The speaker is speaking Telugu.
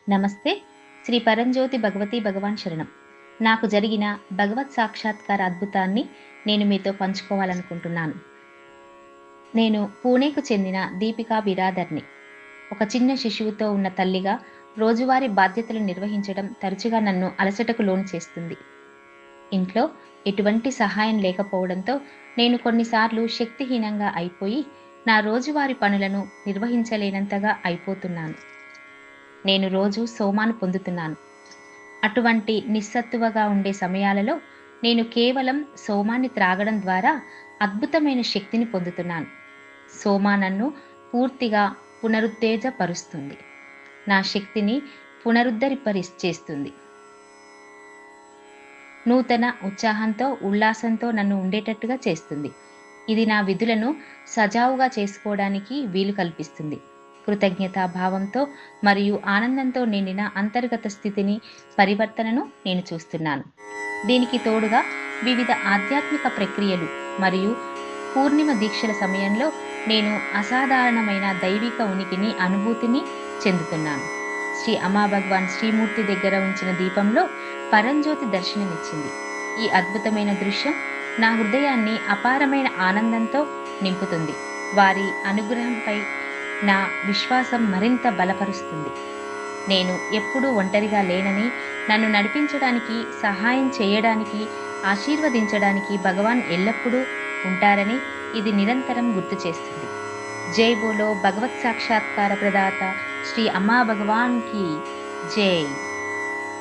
నమస్తే. శ్రీ పరంజ్యోతి భగవతి భగవాన్ శరణం. నాకు జరిగిన భగవత్ సాక్షాత్కార అద్భుతాన్ని నేను మీతో పంచుకోవాలనుకుంటున్నాను. నేను పూణేకు చెందిన దీపికా బిరాదర్‌ని. ఒక చిన్న శిశువుతో ఉన్న తల్లిగా రోజువారీ బాధ్యతలు నిర్వహించడం తరచుగా నన్ను అలసటకు లోను చేస్తుంది. ఇంట్లో ఎటువంటి సహాయం లేకపోవడంతో నేను కొన్నిసార్లు శక్తిహీనంగా అయిపోయి, నా రోజువారీ పనులను నిర్వహించలేనంతగా అయిపోతున్నాను. నేను రోజూ సోమాను పొందుతున్నాను. అటువంటి నిస్సత్తువగా ఉండే సమయాలలో నేను కేవలం సోమాన్ని త్రాగడం ద్వారా అద్భుతమైన శక్తిని పొందుతున్నాను. సోమా నన్ను పూర్తిగా పునరుత్తేజపరుస్తుంది. నా శక్తిని చేస్తుంది. నూతన ఉత్సాహంతో, ఉల్లాసంతో నన్ను ఉండేటట్టుగా చేస్తుంది. ఇది నా విధులను సజావుగా చేసుకోవడానికి వీలు కల్పిస్తుంది. కృతజ్ఞతా భావంతో మరియు ఆనందంతో నిండిన అంతర్గత స్థితిని, పరివర్తనను నేను చూస్తున్నాను. దీనికి తోడుగా వివిధ ఆధ్యాత్మిక ప్రక్రియలు మరియు పూర్ణిమ దీక్షల సమయంలో నేను అసాధారణమైన దైవిక ఉనికిని, అనుభూతిని చెందుతున్నాను. శ్రీ అమ్మా భగవాన్ శ్రీమూర్తి దగ్గర ఉంచిన దీపంలో పరంజ్యోతి దర్శనమిచ్చింది. ఈ అద్భుతమైన దృశ్యం నా హృదయాన్ని అపారమైన ఆనందంతో నింపుతుంది. వారి అనుగ్రహంపై నా విశ్వాసం మరింత బలపరుస్తుంది. నేను ఎప్పుడూ ఒంటరిగా లేనని, నన్ను నడిపించడానికి, సహాయం చేయడానికి, ఆశీర్వదించడానికి భగవాన్ ఎల్లప్పుడూ ఉంటారని ఇది నిరంతరం గుర్తు చేస్తుంది. జై బోలో భగవత్ సాక్షాత్కార ప్రదాత శ్రీ అమ్మా భగవాన్ కి జై.